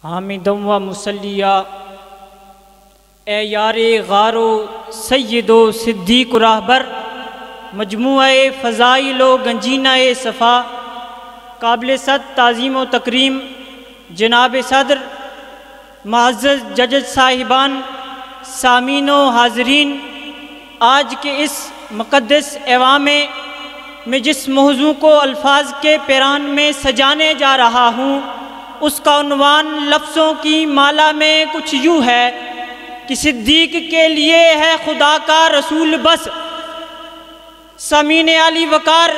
حامدم و مسلیہ اے یار غارو سید و صدیق و راہبر، مجموعہ فضائل و گنجینہ صفا، قابل صد تعظیم و تکریم جناب صدر، معزز ججز صاحبان، سامعین و حاضرین، آج کے اس مقدس ایوام میں جس موضوع کو الفاظ کے پیران میں سجانے جا رہا ہوں، اس کا عنوان لفظوں کی مالا میں کچھ یوں ہے کہ صدیق کے لیے ہے خدا کا رسول بس۔ سامعین علی وقار،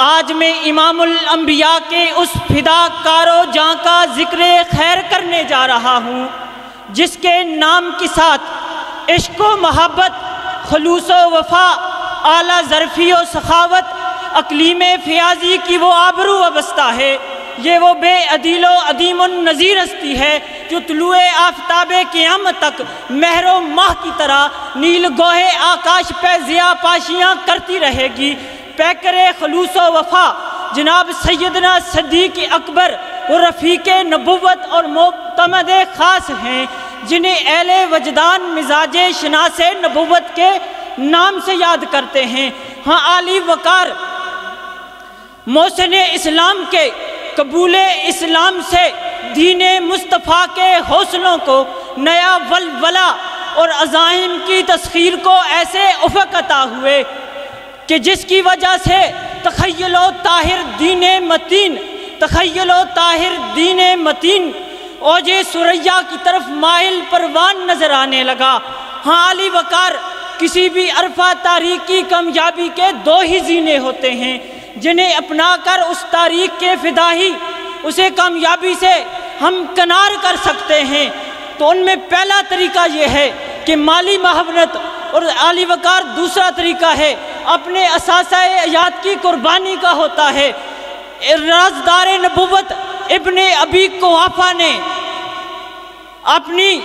آج میں امام الانبیاء کے اس فدا کارو جاں کا ذکر خیر کرنے جا رہا ہوں جس کے نام کے ساتھ عشق و محبت، خلوص و وفا، اعلیٰ ظرفی و سخاوت، اقلیم فیاضی کی وہ آبرو وابستہ ہے۔ یہ وہ بے عدیل و عدیم النظیر ہستی ہے جو طلوع آفتاب قیامت تک مہر و ماہ کی طرح نیل گوہے آکاش پہ ضیاء پاشیاں کرتی رہے گی۔ پیکر خلوص و وفا جناب سیدنا صدیق اکبر وہ رفیق نبوت اور معتمد خاص ہیں جنہیں اہل وجدان مزاج شناس نبوت کے نام سے یاد کرتے ہیں۔ ہاں علی وقار، محسن اسلام کے قبول اسلام سے دین مصطفیٰ کے حوصلوں کو نیا ولولہ اور عزائم کی تسخیر کو ایسے افق عطا ہوئے کہ جس کی وجہ سے تخیل و طاہر دین متین، تخیل و طاہر دین متین اوج ثریا کی طرف مائل پروان نظر آنے لگا۔ ہاں علی وقار، کسی بھی عرفہ تاریخ کی کامیابی کے دو ہی زینے ہوتے ہیں جنہیں اپنا کر اس تاریخ کے فدائی اسے کامیابی سے ہم کنار کر سکتے ہیں۔ تو ان میں پہلا طریقہ یہ ہے کہ مالی محبت، اور علی وقار دوسرا طریقہ ہے اپنے اساسہ حیات کی قربانی کا ہوتا ہے۔ رازدار نبوت ابن ابی قحافہ نے اپنی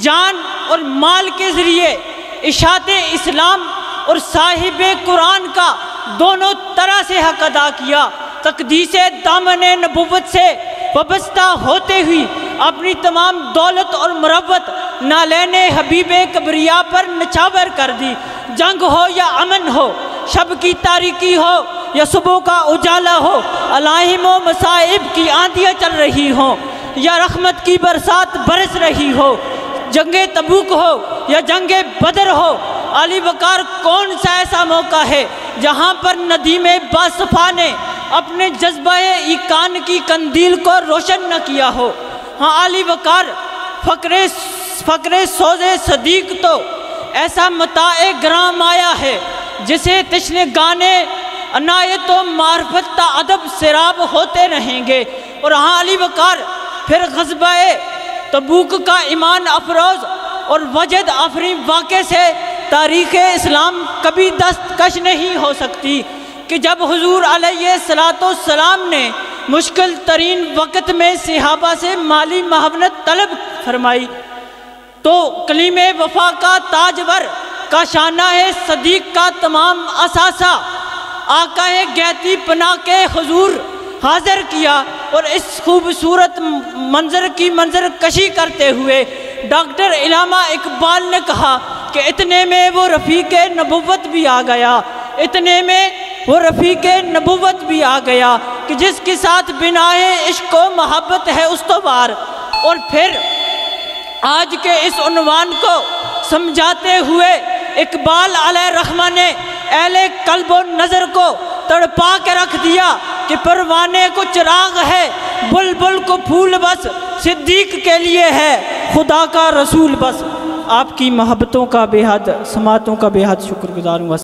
جان اور مال کے ذریعے اشاعت اسلام اور صاحب قرآن کا دونوں طرح سے حق ادا کیا۔ تقدیس دامن نبوت سے وابستہ ہوتے ہوئی اپنی تمام دولت اور مروت نالین حبیب کبریا پر نچھاور کر دی۔ جنگ ہو یا امن ہو، شب کی تاریکی ہو یا صبح کا اجالا ہو، علاہم و مصائب کی آندیاں چل رہی ہوں یا رحمت کی برسات برس رہی ہو، جنگ تبوک ہو یا جنگ بدر ہو، علی وقار کون سا ایسا موقع ہے جہاں پر ندیم باصفا نے اپنے جذبہ ایقان کی قندیل کو روشن نہ کیا ہو۔ ہاں علی وقار، فقر سوز صدیق تو ایسا متاع گرام آیا ہے جسے تشنے گانے عنایت و معرفت تا ادب سراب ہوتے رہیں گے۔ اور ہاں علی وقار، پھر غزوہ تبوک کا ایمان افروز اور وجد آفرین واقعے سے تاریخ اسلام کبھی دستکش نہیں ہو سکتی کہ جب حضور علیہ السلام نے مشکل ترین وقت میں صحابہ سے مالی معاونت طلب فرمائی تو کلیم وفا کا تاجور کا شانہ صدیق کا تمام اثاثہ آقا گیتی پناہ کے حضور حاضر کیا، اور اس خوبصورت منظر کی منظر کشی کرتے ہوئے ڈاکٹر علامہ اقبال نے کہا کہ اتنے میں وہ رفیق نبوت بھی آ گیا، اتنے میں وہ رفیق نبوت بھی آ گیا کہ جس کے ساتھ بنائے عشق و محبت ہے استوار۔ اور پھر آج کے اس عنوان کو سمجھاتے ہوئے اقبال علیہ الرحمہ نے اہل قلب و نظر کو تڑپا کے رکھ دیا کہ پروانے کو چراغ ہے، بلبل کو پھول بس، صدیق کے لیے ہے خدا کا رسول بس۔ آپ کی محبتوں کا بے حد، سماعتوں کا بے حد شکر گزار ہوں۔